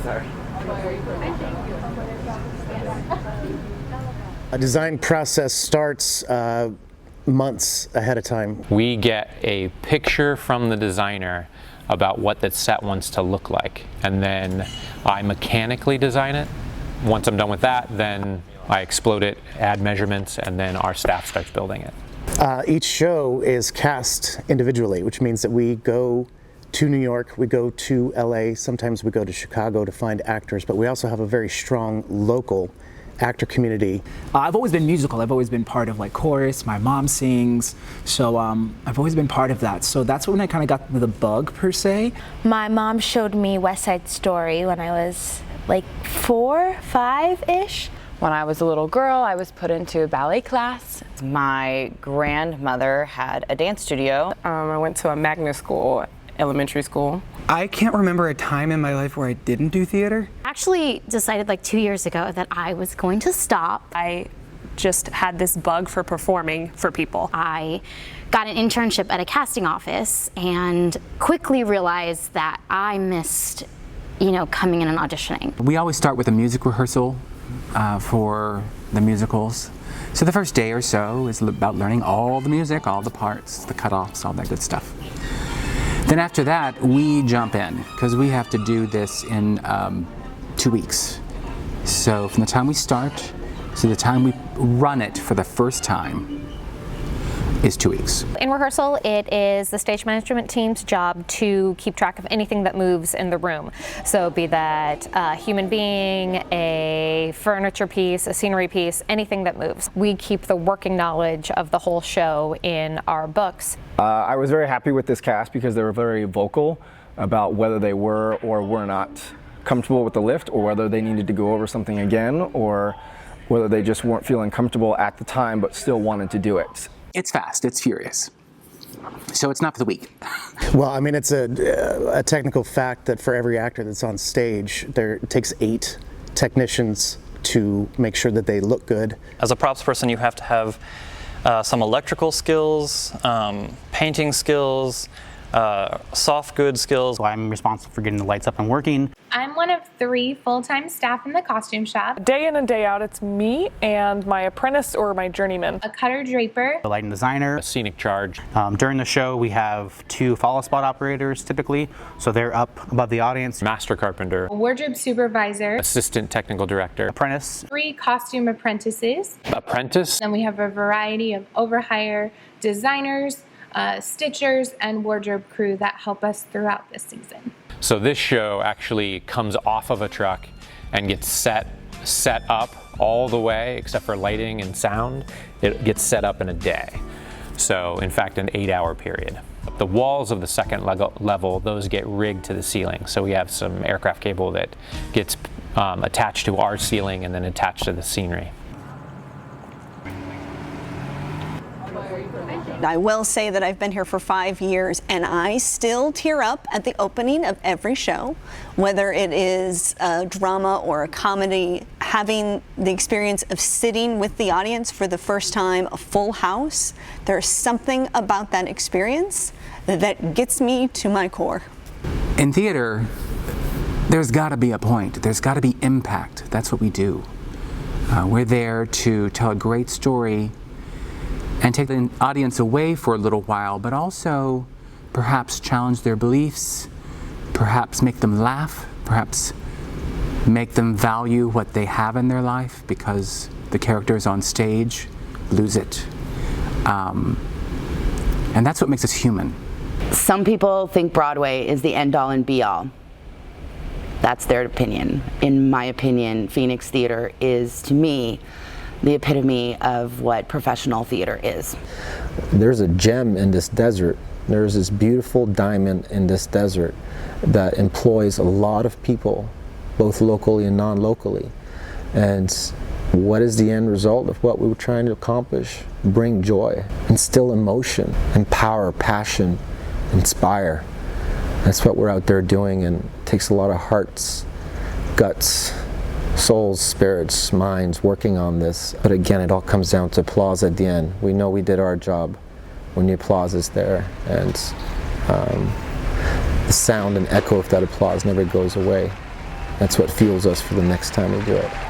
Sorry. A design process starts months ahead of time. We get a picture from the designer about what the set wants to look like, and then I mechanically design it. Once I'm done with that, then I explode it, add measurements, and then our staff starts building it. Each show is cast individually, which means that we go to New York, we go to LA, sometimes we go to Chicago to find actors, but we also have a very strong local actor community. I've always been musical. I've always been part of like chorus. My mom sings, so I've always been part of that. So that's when I kind of got the bug per se. My mom showed me West Side Story when I was like 4, 5-ish. When I was a little girl, I was put into ballet class. My grandmother had a dance studio. I went to a magnet school, elementary school. I can't remember a time in my life where I didn't do theater. Actually decided like 2 years ago that I was going to stop. I just had this bug for performing for people. I got an internship at a casting office and quickly realized that I missed, coming in and auditioning. We always start with a music rehearsal for the musicals. So the first day or so is about learning all the music, all the parts, the cutoffs, all that good stuff. Then after that, we jump in, because we have to do this in 2 weeks. So from the time we start to the time we run it for the first time is 2 weeks. In rehearsal, it is the stage management team's job to keep track of anything that moves in the room. So be that a human being, a furniture piece, a scenery piece, anything that moves. We keep the working knowledge of the whole show in our books. I was very happy with this cast because they were very vocal about whether they were or were not comfortable with the lift, or whether they needed to go over something again, or whether they just weren't feeling comfortable at the time but still wanted to do it. It's fast, it's furious. So it's not for the weak. Well, I mean, it's a technical fact that for every actor that's on stage, it takes 8 technicians to make sure that they look good. As a props person, you have to have some electrical skills, painting skills, soft goods skills. So I'm responsible for getting the lights up and working. I'm one of 3 full-time staff in the costume shop. Day in and day out, it's me and my apprentice or my journeyman. A cutter draper. A lighting designer. A scenic charge. During the show, we have 2 follow spot operators typically, so they're up above the audience. Master carpenter. A wardrobe supervisor. Assistant technical director. Apprentice. 3 costume apprentices. Apprentice. Then we have a variety of overhire designers, stitchers, and wardrobe crew that help us throughout the season. So this show actually comes off of a truck and gets set up all the way, except for lighting and sound. It gets set up in a day. So in fact, an 8-hour period. The walls of the second level, those get rigged to the ceiling. So we have some aircraft cable that gets attached to our ceiling and then attached to the scenery. I will say that I've been here for 5 years and I still tear up at the opening of every show, whether it is a drama or a comedy. Having the experience of sitting with the audience for the first time, a full house, there's something about that experience that gets me to my core. In theater, there's got to be a point. There's got to be impact. That's what we do. We're there to tell a great story and take the audience away for a little while, but also perhaps challenge their beliefs, perhaps make them laugh, perhaps make them value what they have in their life because the characters on stage lose it. And that's what makes us human. Some people think Broadway is the end-all and be-all. That's their opinion. In my opinion, Phoenix Theater is, to me, the epitome of what professional theater is. There's a gem in this desert. There's this beautiful diamond in this desert that employs a lot of people, both locally and non-locally. And what is the end result of what we were trying to accomplish? Bring joy, instill emotion, empower, passion, inspire. That's what we're out there doing, and it takes a lot of hearts, guts, souls, spirits, minds working on this. But again, it all comes down to applause at the end. We know we did our job when the applause is there, and the sound and echo of that applause never goes away. That's what fuels us for the next time we do it.